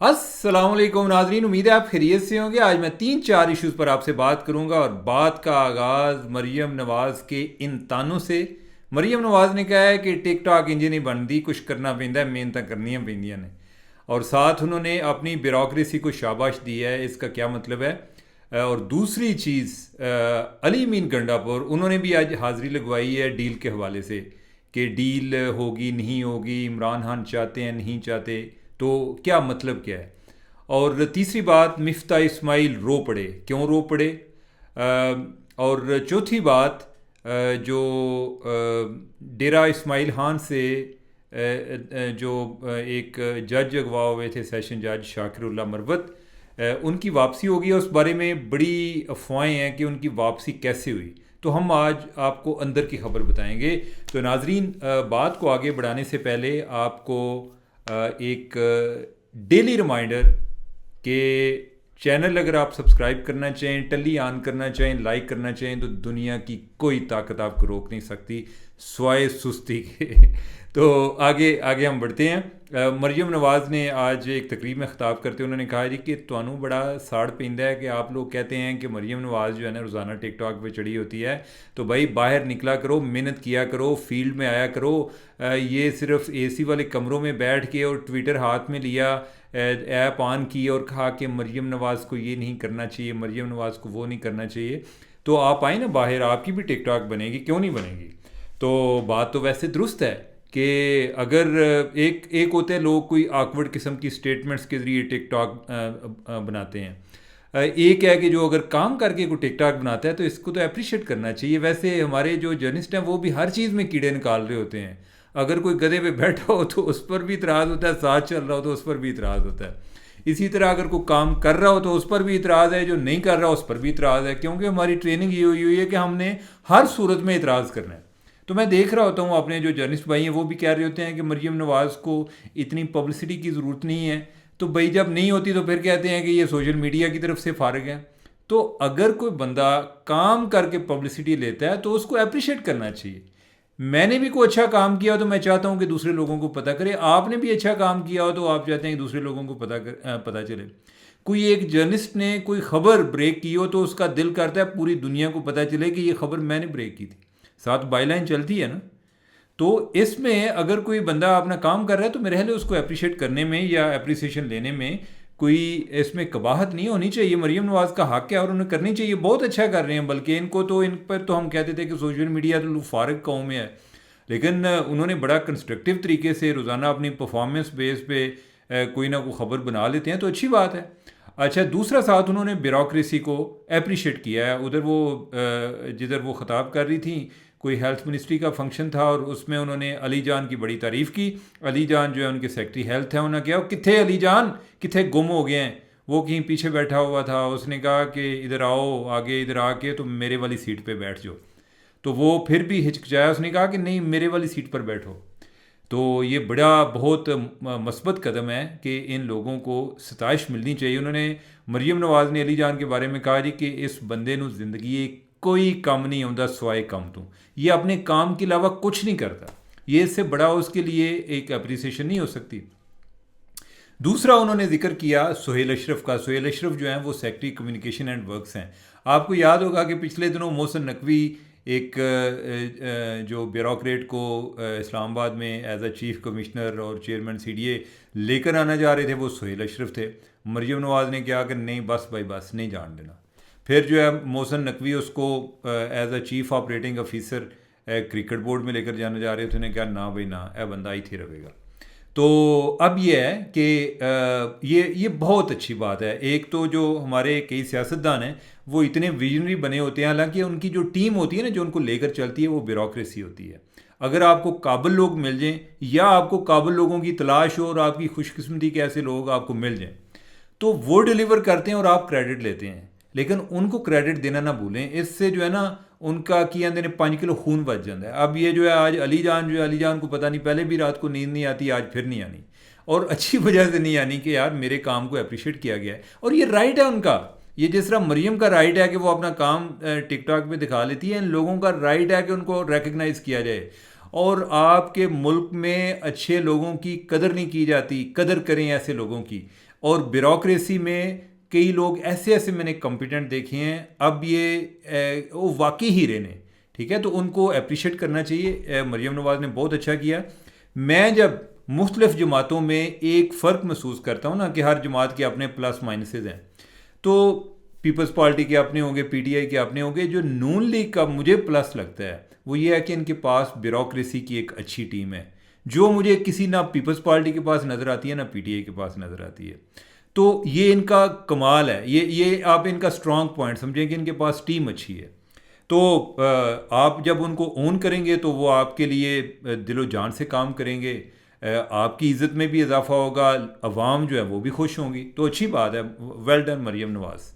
السلام علیکم ناظرین، امید ہے آپ خیریت سے ہوں گے۔ آج میں 3-4 ایشوز پر آپ سے بات کروں گا، اور بات کا آغاز مریم نواز کے ان تانوں سے۔ مریم نواز نے کہا ہے کہ ٹک ٹاک انج نہیں بنتی، کچھ کرنا پیندا ہے، محنت کرنیاں پیندیاں نے، اور ساتھ انہوں نے اپنی بیوروکریسی کو شاباش دی ہے۔ اس کا کیا مطلب ہے؟ اور دوسری چیز، علی مین گنڈا پور انہوں نے بھی آج حاضری لگوائی ہے ڈیل کے حوالے سے، کہ ڈیل ہوگی نہیں ہوگی، عمران خان چاہتے ہیں نہیں چاہتے، تو کیا مطلب کیا ہے؟ اور تیسری بات، مفتاح اسماعیل رو پڑے، کیوں رو پڑے؟ اور چوتھی بات، جو ڈیرہ اسماعیل خان سے جو ایک جج اغوا ہوئے تھے، سیشن جج شاکر اللہ مروت، ان کی واپسی ہوگی، اور اس بارے میں بڑی افواہیں ہیں کہ ان کی واپسی کیسے ہوئی، تو ہم آج آپ کو اندر کی خبر بتائیں گے۔ تو ناظرین، بات کو آگے بڑھانے سے پہلے آپ کو ایک ڈیلی ریمائنڈر کہ چینل اگر آپ سبسکرائب کرنا چاہیں، ٹلی آن کرنا چاہیں، لائک کرنا چاہیں، تو دنیا کی کوئی طاقت آپ کو روک نہیں سکتی سوائے سستی کے۔ تو آگے ہم بڑھتے ہیں۔ مریم نواز نے آج ایک تقریب میں خطاب کرتے انہوں نے کہا جی کہ تانوں بڑا ساڑ پیندا ہے کہ آپ لوگ کہتے ہیں کہ مریم نواز جو ہے نا روزانہ ٹک ٹاک پہ چڑھی ہوتی ہے، تو بھائی باہر نکلا کرو، محنت کیا کرو، فیلڈ میں آیا کرو۔ یہ صرف اے سی والے کمروں میں بیٹھ کے اور ٹویٹر ہاتھ میں لیا، ایپ آن کی اور کہا کہ مریم نواز کو یہ نہیں کرنا چاہیے، مریم نواز کو وہ نہیں کرنا چاہیے، تو آپ آئیں نا باہر، آپ کی بھی ٹک ٹاک بنے گی، کیوں نہیں بنے گی؟ تو بات تو ویسے درست ہے کہ اگر ایک ہوتے ہیں لوگ کوئی آکورڈ قسم کی سٹیٹمنٹس کے ذریعے ٹک ٹاک بناتے ہیں، ایک ہے کہ جو اگر کام کر کے کوئی ٹک ٹاک بناتا ہے تو اس کو تو اپریشیٹ کرنا چاہیے۔ ویسے ہمارے جو جرنلسٹ ہیں وہ بھی ہر چیز میں کیڑے نکال رہے ہوتے ہیں، اگر کوئی گدھے پہ بیٹھا ہو تو اس پر بھی اعتراض ہوتا ہے، ساتھ چل رہا ہو تو اس پر بھی اعتراض ہوتا ہے، اسی طرح اگر کوئی کام کر رہا ہو تو اس پر بھی اعتراض ہے، جو نہیں کر رہا اس پر بھی اعتراض ہے، کیونکہ ہماری ٹریننگ یہ ہوئی ہے کہ ہم نے ہر صورت میں اعتراض کرنا ہے۔ تو میں دیکھ رہا ہوتا ہوں اپنے جو جرنلسٹ بھائی ہیں وہ بھی کہہ رہے ہوتے ہیں کہ مریم نواز کو اتنی پبلسٹی کی ضرورت نہیں ہے، تو بھائی جب نہیں ہوتی تو پھر کہتے ہیں کہ یہ سوشل میڈیا کی طرف سے فارغ ہے۔ تو اگر کوئی بندہ کام کر کے پبلسٹی لیتا ہے تو اس کو اپریشیٹ کرنا چاہیے۔ میں نے بھی کوئی اچھا کام کیا ہو تو میں چاہتا ہوں کہ دوسرے لوگوں کو پتہ کرے، آپ نے بھی اچھا کام کیا ہو تو آپ چاہتے ہیں کہ دوسرے لوگوں کو پتہ چلے۔ کوئی ایک جرنلسٹ نے کوئی خبر بریک کی ہو تو اس کا دل کرتا ہے پوری دنیا کو پتہ چلے کہ یہ خبر میں نے بریک کی تھی، ساتھ بائی لائن چلتی ہے نا۔ تو اس میں اگر کوئی بندہ اپنا کام کر رہا ہے تو میرے خیال ہے اس کو اپریشیٹ کرنے میں یا اپریسیشن لینے میں کوئی اس میں قباحت نہیں ہونی چاہیے۔ مریم نواز کا حق ہے اور انہیں کرنی چاہیے، بہت اچھا کر رہے ہیں، بلکہ ان پر تو ہم کہتے تھے کہ سوشل میڈیا تو فارغ قوم ہے، لیکن انہوں نے بڑا کنسٹرکٹیو طریقے سے روزانہ اپنی پرفارمنس بیس پہ کوئی نہ کوئی خبر بنا لیتے ہیں، تو اچھی بات ہے۔ اچھا، دوسرا ساتھ انہوں نے بیوروکریسی کو اپریشیٹ کیا ہے۔ جدھر وہ خطاب کر رہی تھیں، کوئی ہیلتھ منسٹری کا فنکشن تھا اور اس میں انہوں نے علی جان کی بڑی تعریف کی۔ علی جان جو ہے ان کے سیکٹری ہیلتھ ہیں، انہوں نے کہا کتنے علی جان، کتنے گم ہو گئے ہیں، وہ کہیں پیچھے بیٹھا ہوا تھا، اس نے کہا کہ ادھر آؤ آگے، ادھر آ کے تم میرے والی سیٹ پہ بیٹھ جاؤ، تو وہ پھر بھی ہچکچایا، اس نے کہا کہ نہیں میرے والی سیٹ پر بیٹھو۔ تو یہ بڑا بہت مثبت قدم ہے کہ ان لوگوں کو ستائش ملنی چاہیے۔ انہوں نے مریم نواز نے علی جان کے بارے میں کہا جی کہ اس بندے نو زندگی کوئی کم نہیں ہوندا سوائے کم تو، یہ اپنے کام کے علاوہ کچھ نہیں کرتا، یہ اس سے بڑا اس کے لیے ایک اپریسیشن نہیں ہو سکتی۔ دوسرا انہوں نے ذکر کیا سہیل اشرف کا۔ سہیل اشرف جو ہیں وہ سیکٹری کمیونیکیشن اینڈ ورکس ہیں۔ آپ کو یاد ہوگا کہ پچھلے دنوں محسن نقوی ایک جو بیوروکریٹ کو اسلام آباد میں ایز اے چیف کمشنر اور چیئرمین سی ڈی اے لے کر آنا جا رہے تھے، وہ سہیل اشرف تھے۔ مریم نواز نے کیا کہ نہیں بس بھائی بس نہیں جان دینا۔ پھر جو ہے محسن نقوی اس کو as a chief operating officer cricket board میں لے کر جانا جا رہے تھے، انہیں کہا نہ بھائی نہ، اے بندہ ہی تھی رہے گا۔ تو اب یہ ہے کہ یہ بہت اچھی بات ہے۔ ایک تو جو ہمارے کئی سیاستدان ہیں وہ اتنے ویژنری بنے ہوتے ہیں، حالانکہ ان کی جو ٹیم ہوتی ہے نا جو ان کو لے کر چلتی ہے وہ بیوروکریسی ہوتی ہے۔ اگر آپ کو قابل لوگ مل جائیں یا آپ کو قابل لوگوں کی تلاش ہو اور آپ کی خوش قسمتی کے ایسے لوگ آپ کو مل جائیں تو وہ ڈیلیور کرتے ہیں اور آپ کریڈٹ لیتے ہیں، لیکن ان کو کریڈٹ دینا نہ بھولیں، اس سے جو ہے نا ان کا کی اندر 5 کلو خون بچ جاتا ہے۔ اب یہ جو ہے آج علی جان جو ہے، علی جان کو پتہ نہیں پہلے بھی رات کو نیند نہیں آتی، آج پھر نہیں آنی، اور اچھی وجہ سے نہیں آنی کہ یار میرے کام کو اپریشیٹ کیا گیا ہے، اور یہ رائٹ ہے ان کا۔ یہ جس طرح مریم کا رائٹ ہے کہ وہ اپنا کام ٹک ٹاک پہ دکھا لیتی ہے، ان لوگوں کا رائٹ ہے کہ ان کو ریکگنائز کیا جائے۔ اور آپ کے ملک میں اچھے لوگوں کی قدر نہیں کی جاتی، قدر کریں ایسے لوگوں کی۔ اور بیوروکریسی میں کئی لوگ ایسے ایسے میں نے کمپیٹنٹ دیکھے ہیں، اب یہ وہ واقعی ہیرے نے، ٹھیک ہے، تو ان کو اپریشیٹ کرنا چاہیے. مریم نواز نے بہت اچھا کیا. میں جب مختلف جماعتوں میں ایک فرق محسوس کرتا ہوں نا کہ ہر جماعت کے اپنے پلس مائنسز ہیں، تو پیپلز پارٹی کے اپنے ہوں گے، پی ٹی آئی کے اپنے ہوں گے. جو نون لیگ کا مجھے پلس لگتا ہے وہ یہ ہے کہ ان کے پاس بیوروکریسی کی ایک اچھی ٹیم ہے، جو مجھے کسی نہ پیپلز پارٹی کے پاس نظر آتی ہے نہ پی ٹی آئی کے پاس نظر آتی ہے. تو یہ ان کا کمال ہے، یہ آپ ان کا اسٹرانگ پوائنٹ سمجھیں کہ ان کے پاس ٹیم اچھی ہے. تو آپ جب ان کو اون کریں گے تو وہ آپ کے لیے دل و جان سے کام کریں گے، آپ کی عزت میں بھی اضافہ ہوگا، عوام جو ہے وہ بھی خوش ہوں گی. تو اچھی بات ہے، ویل ڈن مریم نواز.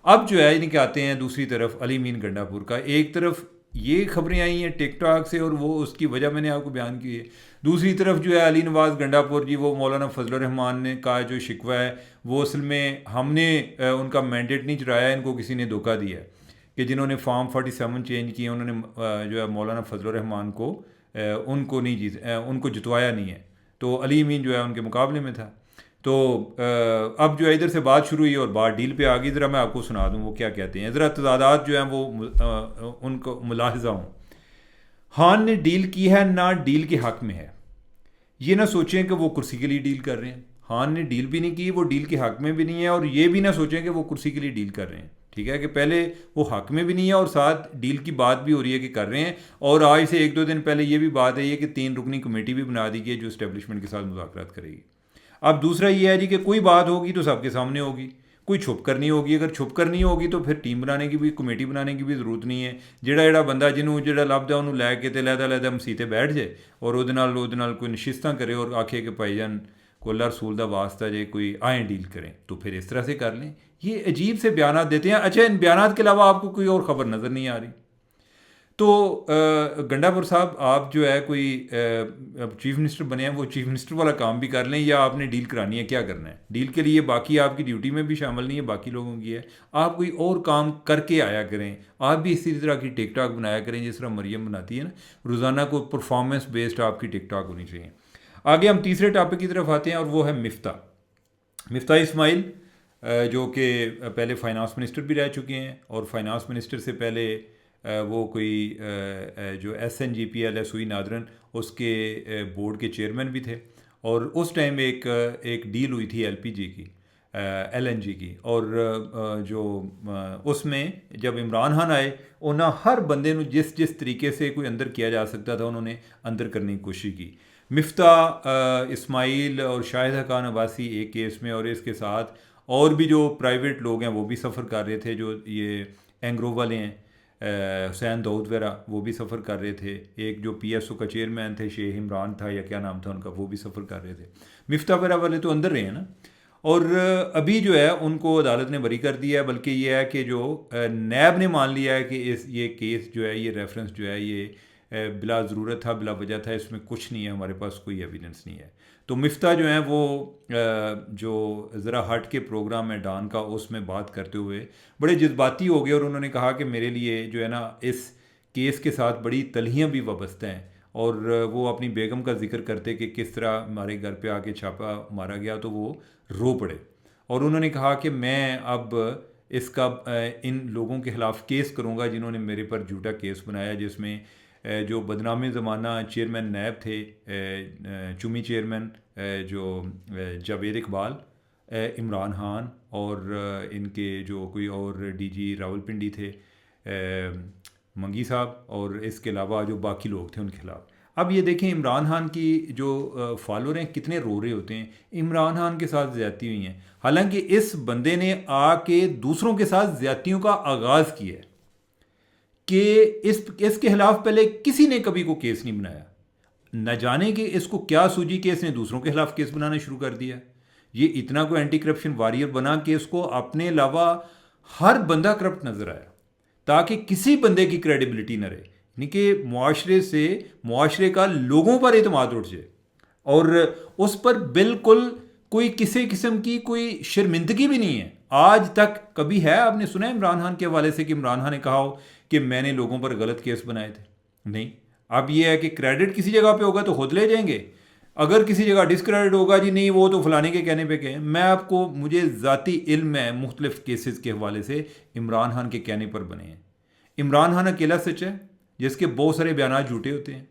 اب جو ہے ان کے آتے ہیں دوسری طرف علی مین گنڈا پور کا. ایک طرف یہ خبریں آئی ہیں ٹک ٹاک سے اور وہ اس کی وجہ میں نے آپ کو بیان کی ہے، دوسری طرف جو ہے علی نواز گنڈا پور جی، وہ مولانا فضل الرحمان نے کا جو شکوہ ہے وہ اصل میں ہم نے ان کا مینڈیٹ نہیں چڑھایا، ان کو کسی نے دھوکہ دیا ہے کہ جنہوں نے فارم 47 چینج کیے انہوں نے جو ہے مولانا فضل الرحمان کو ان کو نہیں ان کو جتوایا نہیں ہے. تو علی امین جو ہے ان کے مقابلے میں تھا. تو اب جو ہے ادھر سے بات شروع ہوئی اور بات ڈیل پہ آ گئی. ذرا میں آپ کو سنا دوں وہ کیا کہتے ہیں، ذرا تضادات جو ہیں وہ ان کو ملاحظہ ہوں. خان نے ڈیل کی ہے نہ ڈیل کے حق میں ہے. یہ نہ سوچیں کہ وہ کرسی کے لیے ڈیل کر رہے ہیں، خان نے ڈیل بھی نہیں کی، وہ ڈیل کے حق میں بھی نہیں ہے، اور یہ بھی نہ سوچیں کہ وہ کرسی کے لیے ڈیل کر رہے ہیں. ٹھیک ہے کہ پہلے وہ حق میں بھی نہیں ہے اور ساتھ ڈیل کی بات بھی ہو رہی ہے کہ کر رہے ہیں. اور آج سے 1-2 دن پہلے یہ بھی بات ہے یہ کہ 3 رکنی کمیٹی بھی بنا دی گئی ہے جو اسٹیبلشمنٹ کے ساتھ مذاکرات کرے گی. اب دوسرا یہ ہے جی کہ کوئی بات ہوگی تو سب کے سامنے ہوگی، کوئی چھپ کر نہیں ہوگی. اگر چھپ کر نہیں ہوگی تو پھر ٹیم بنانے کی بھی، کمیٹی بنانے کی بھی ضرورت نہیں ہے. جڑا بندہ جنہوں جڑا لبدا انہوں لے کے تے علیحدہ مسیتے بیٹھ جائے اور وہ کوئی نشستاں کرے اور آکھے کہ بھائی جان کو اللہ رسول دا واسطہ جے کوئی آئیں ڈیل کریں، تو پھر اس طرح سے کر لیں. یہ عجیب سے بیانات دیتے ہیں. اچھا، ان بیانات کے علاوہ آپ کو کوئی اور خبر نظر نہیں آ رہی؟ تو گنڈا پور صاحب آپ جو ہے کوئی چیف منسٹر بنے ہیں، وہ چیف منسٹر والا کام بھی کر لیں، یا آپ نے ڈیل کرانی ہے، کیا کرنا ہے ڈیل کے لیے؟ باقی آپ کی ڈیوٹی میں بھی شامل نہیں ہے، باقی لوگوں کی ہے. آپ کوئی اور کام کر کے آیا کریں. آپ بھی اسی طرح کی ٹک ٹاک بنایا کریں جس طرح مریم بناتی ہے نا، روزانہ کو پرفارمنس بیسڈ آپ کی ٹک ٹاک ہونی چاہیے. آگے ہم تیسرے ٹاپک کی طرف آتے ہیں اور وہ ہے مفتاح اسماعیل، جو کہ پہلے فائنانس منسٹر بھی رہ چکے ہیں، اور فائنانس منسٹر سے پہلے وہ کوئی جو S N G P L ہے سوئی نادرن، اس کے بورڈ کے چیئرمین بھی تھے. اور اس ٹائم ایک ڈیل ہوئی تھی ایل این جی کی، اور جو اس میں جب عمران خان آئے انہوں ہر بندے نو جس طریقے سے کوئی اندر کیا جا سکتا تھا انہوں نے اندر کرنے کی کوشش کی. مفتاح اسماعیل اور شاہد حقان عباسی ایک کیس میں، اور اس کے ساتھ اور بھی جو پرائیویٹ لوگ ہیں وہ بھی سفر کر رہے تھے، جو یہ اینگرو والے ہیں حسین داؤد وغیرہ وہ بھی سفر کر رہے تھے. ایک جو پی ایس او کا چیئرمین تھے شیخ عمران تھا یا کیا نام تھا ان کا، وہ بھی سفر کر رہے تھے. مفتاح وغیرہ والے تو اندر رہے ہیں نا، اور ابھی جو ہے ان کو عدالت نے بری کر دیا ہے. بلکہ یہ ہے کہ جو نیب نے مان لیا ہے کہ یہ کیس جو ہے، یہ ریفرنس جو ہے یہ بلا ضرورت تھا، بلا وجہ تھا، اس میں کچھ نہیں ہے، ہمارے پاس کوئی ایویڈنس نہیں ہے. تو مفتاح جو ہیں وہ جو ذرا ہٹ کے پروگرام ہے ڈان کا، اس میں بات کرتے ہوئے بڑے جذباتی ہو گئے، اور انہوں نے کہا کہ میرے لیے جو ہے نا اس کیس کے ساتھ بڑی تلخیاں بھی وابستہ ہیں. اور وہ اپنی بیگم کا ذکر کرتے کہ کس طرح ہمارے گھر پہ آ کے چھاپا مارا گیا تو وہ رو پڑے. اور انہوں نے کہا کہ میں اب اس کا ان لوگوں کے خلاف کیس کروں گا جنہوں نے میرے پر جھوٹا کیس بنایا، جس میں جو بدنام زمانہ چیئرمین نیب تھے، چومی چیئرمین جو جاوید اقبال، عمران خان، اور ان کے جو کوئی اور ڈی جی راول پنڈی تھے منگی صاحب، اور اس کے علاوہ جو باقی لوگ تھے ان کے خلاف. اب یہ دیکھیں عمران خان کی جو فالوور ہیں کتنے رو رہے ہوتے ہیں. عمران خان کے ساتھ زیادتی ہوئی ہیں، حالانکہ اس بندے نے آ کے دوسروں کے ساتھ زیادتیوں کا آغاز کیا ہے کہ اس کے خلاف پہلے کسی نے کبھی کو کیس نہیں بنایا. نہ جانے کہ اس کو کیا سوجی کہ اس نے دوسروں کے خلاف کیس بنانا شروع کر دیا. یہ اتنا کوئی اینٹی کرپشن واریر بنا کہ اس کو اپنے علاوہ ہر بندہ کرپٹ نظر آیا، تاکہ کسی بندے کی کریڈیبلٹی نہ رہے، یعنی کہ معاشرے کا لوگوں پر اعتماد اٹھ جائے، اور اس پر بالکل کوئی کسی قسم کی کوئی شرمندگی بھی نہیں ہے. آج تک کبھی ہے آپ نے سنا ہے عمران خان کے حوالے سے کہ عمران خان نے کہا ہو کہ میں نے لوگوں پر غلط کیس بنائے تھے؟ نہیں. اب یہ ہے کہ کریڈٹ کسی جگہ پہ ہوگا تو خود لے جائیں گے. اگر کسی جگہ ڈسکریڈٹ ہوگا جی نہیں وہ تو فلانے کے کہنے پہ کہیں، میں آپ کو، مجھے ذاتی علم ہے مختلف کیسز کے حوالے سے عمران خان کے کہنے پر بنے ہیں. عمران خان اکیلا سچ ہے جس کے بہت سارے بیانات جھوٹے ہوتے ہیں.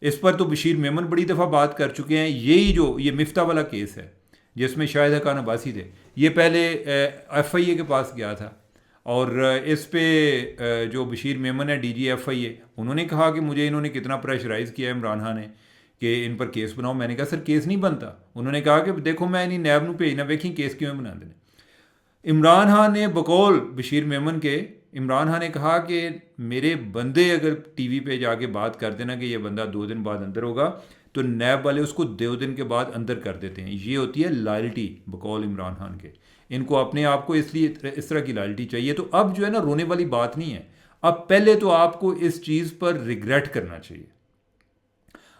اس پر تو بشیر میمن بڑی دفعہ بات کر چکے ہیں. یہی جو یہ مفتاح والا کیس ہے جس میں شاہد حقان عباسی تھے، یہ پہلے ایف آئی اے کے پاس گیا تھا، اور اس پہ جو بشیر میمن ہے ڈی جی ایف آئی اے، انہوں نے کہا کہ مجھے انہوں نے کتنا پریشرائز کیا ہے عمران خان نے کہ ان پر کیس بناؤ. میں نے کہا سر کیس نہیں بنتا. انہوں نے کہا کہ دیکھو میں انہیں نیب نو بھیجنا، ویکھیں کیس کیوں بنا دینے. عمران خان نے بقول بشیر میمن کے، عمران خان نے کہا کہ میرے بندے اگر ٹی وی پہ جا کے بات کر دینا کہ یہ بندہ 2 دن بعد اندر ہوگا تو نیب والے اس کو 2 دن کے بعد اندر کر دیتے ہیں. یہ ہوتی ہے لائلٹی بقول عمران خان کے. ان کو اپنے آپ کو اس لیے اس طرح کی لائلٹی چاہیے. تو اب جو ہے نا رونے والی بات نہیں ہے. اب پہلے تو آپ کو اس چیز پر ریگریٹ کرنا چاہیے.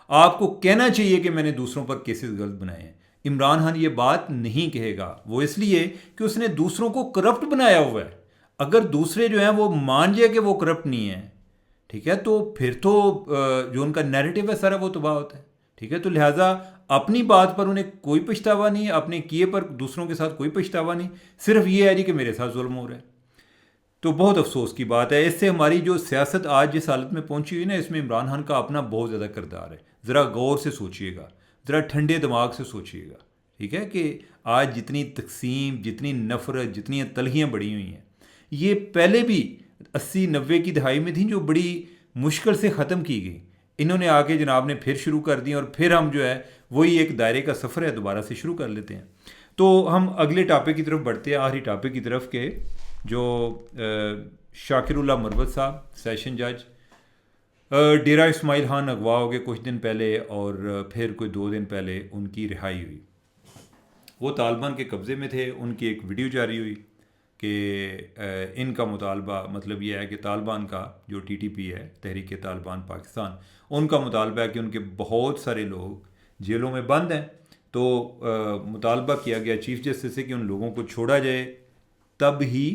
آپ کو کہنا چاہیے کہ میں نے دوسروں پر کیسز غلط بنائے ہیں. عمران خان یہ بات نہیں کہے گا، وہ اس لیے کہ اس نے دوسروں کو کرپٹ بنایا ہوا ہے. اگر دوسرے جو ہیں وہ مان جائے کہ وہ کرپٹ نہیں ہیں، ٹھیک ہے، تو پھر تو جو ان کا نیریٹو ہے سارا وہ تباہ ہوتا ہے. ٹھیک ہے، تو لہٰذا اپنی بات پر انہیں کوئی پچھتاوا نہیں ہے، اپنے کیے پر دوسروں کے ساتھ کوئی پچھتاوا نہیں، صرف یہ ہے جی کہ میرے ساتھ ظلم ہو رہا ہے. تو بہت افسوس کی بات ہے. اس سے ہماری جو سیاست آج جس حالت میں پہنچی ہوئی نا، اس میں عمران خان کا اپنا بہت زیادہ کردار ہے. ذرا غور سے سوچیے گا، ذرا ٹھنڈے دماغ سے سوچیے گا. ٹھیک ہے، کہ آج جتنی تقسیم، جتنی نفرت، جتنی تلخیاں بڑھی ہوئی ہیں، یہ پہلے بھی 80-90 کی دہائی میں تھیں جو بڑی مشکل سے ختم کی گئی. انہوں نے آ کے جناب نے پھر شروع کر دی، اور پھر ہم جو ہے وہی ایک دائرے کا سفر ہے، دوبارہ سے شروع کر لیتے ہیں. تو ہم اگلے ٹاپک کی طرف بڑھتے ہیں، آخری ٹاپک کی طرف، کہ جو شاکر اللہ مروت صاحب سیشن جج، ڈیرہ اسماعیل خان اغوا ہو گئے کچھ دن پہلے، اور پھر کوئی 2 دن پہلے ان کی رہائی ہوئی. وہ طالبان کے قبضے میں تھے. ان کی ایک ویڈیو جاری ہوئی کہ ان کا مطالبہ، مطلب یہ ہے کہ طالبان کا جو ٹی ٹی پی ہے، تحریک طالبان پاکستان، ان کا مطالبہ ہے کہ ان کے بہت سارے لوگ جیلوں میں بند ہیں. تو مطالبہ کیا گیا چیف جسٹس سے کہ ان لوگوں کو چھوڑا جائے، تب ہی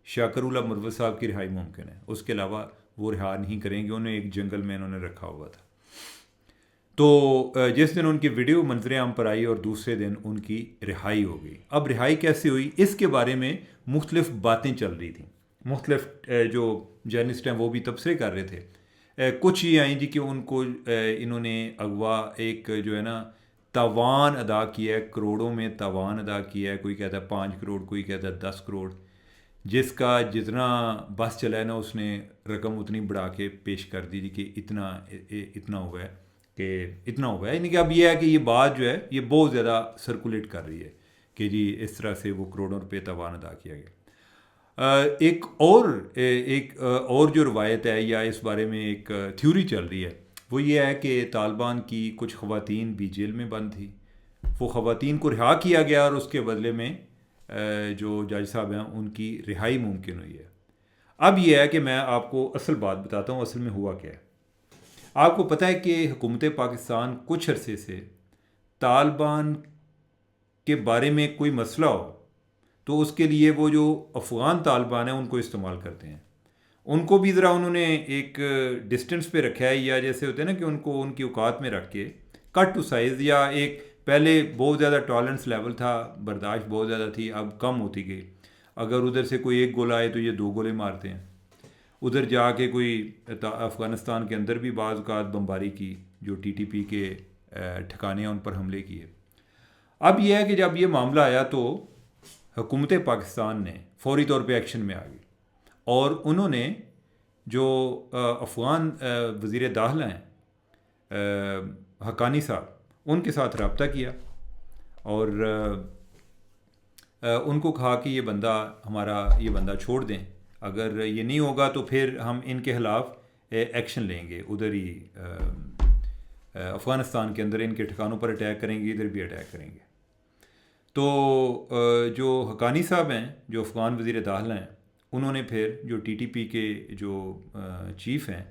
شاکر اللہ مروت صاحب کی رہائی ممکن ہے. اس کے علاوہ وہ رہا نہیں کریں گے. انہیں ایک جنگل میں انہوں نے رکھا ہوا تھا. تو جس دن ان کی ویڈیو منظر عام پر آئی اور دوسرے دن ان کی رہائی ہو گئی. اب رہائی کیسے ہوئی اس کے بارے میں مختلف باتیں چل رہی تھیں. مختلف جو جرنلسٹ ہیں وہ بھی تبصرے کر رہے تھے. کچھ یہ آئیں جی کہ ان کو انہوں نے اغوا ایک جو ہے نا تاوان ادا کیا ہے، کروڑوں میں تاوان ادا کیا ہے. کوئی کہتا ہے 5 کروڑ، کوئی کہتا ہے 10 کروڑ. جس کا جتنا بس چلا ہے نا اس نے رقم اتنی بڑھا کے پیش کر دی تھی کہ اتنا ہوا ہے، کہ اتنا ہوا ہے. یعنی کہ اب یہ ہے کہ یہ بات جو ہے یہ بہت زیادہ سرکولیٹ کر رہی ہے کہ جی اس طرح سے وہ کروڑوں روپے تاوان ادا کیا گیا. ایک اور جو روایت ہے یا اس بارے میں ایک تھیوری چل رہی ہے وہ یہ ہے کہ طالبان کی کچھ خواتین بھی جیل میں بند تھی. وہ خواتین کو رہا کیا گیا اور اس کے بدلے میں جو جج صاحب ہیں ان کی رہائی ممکن ہوئی ہے. اب یہ ہے کہ میں آپ کو اصل بات بتاتا ہوں اصل میں ہوا کیا ہے. آپ کو پتہ ہے کہ حکومت پاکستان کچھ عرصے سے طالبان کے بارے میں کوئی مسئلہ ہو تو اس کے لیے وہ جو افغان طالبان ہیں ان کو استعمال کرتے ہیں. ان کو بھی ذرا انہوں نے ایک ڈسٹنس پہ رکھا ہے، یا جیسے ہوتے ہیں نا کہ ان کو ان کی اوقات میں رکھ کے کٹ ٹو سائز، یا ایک پہلے بہت زیادہ ٹالرنس لیول تھا، برداشت بہت زیادہ تھی، اب کم ہوتی گئی. اگر ادھر سے کوئی ایک گولہ آئے تو یہ 2 گولے مارتے ہیں. ادھر جا کے کوئی افغانستان کے اندر بھی بعض اوقات بمباری کی، جو ٹی ٹی پی کے ٹھکانے ہیں ان پر حملے کیے. اب یہ ہے کہ جب یہ معاملہ آیا تو حکومت پاکستان نے فوری طور پہ ایکشن میں آ گئی، اور انہوں نے جو افغان وزیر داخلہ ہیں حقانی صاحب، ان کے ساتھ رابطہ کیا اور ان کو کہا کہ یہ بندہ چھوڑ دیں. اگر یہ نہیں ہوگا تو پھر ہم ان کے خلاف ایکشن لیں گے، ادھر ہی افغانستان کے اندر ان کے ٹھکانوں پر اٹیک کریں گے، ادھر بھی اٹیک کریں گے. تو جو حقانی صاحب ہیں جو افغان وزیر داخلہ ہیں، انہوں نے پھر جو ٹی ٹی پی کے جو چیف ہیں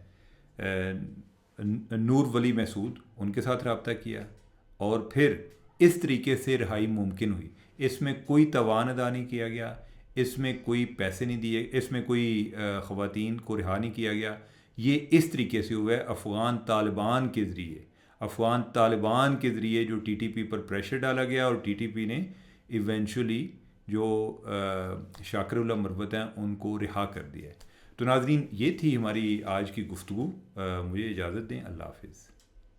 نور ولی محسود، ان کے ساتھ رابطہ کیا، اور پھر اس طریقے سے رہائی ممکن ہوئی. اس میں کوئی تاوان ادا نہیں کیا گیا، اس میں کوئی پیسے نہیں دیے، اس میں کوئی خواتین کو رہا نہیں کیا گیا. یہ اس طریقے سے ہوا ہے افغان طالبان کے ذریعے. افغان طالبان کے ذریعے جو ٹی ٹی پی پر پریشر ڈالا گیا اور ٹی ٹی پی نے ایونچولی جو شاکر اللہ مروت ہیں ان کو رہا کر دیا ہے. تو ناظرین یہ تھی ہماری آج کی گفتگو. مجھے اجازت دیں. اللہ حافظ.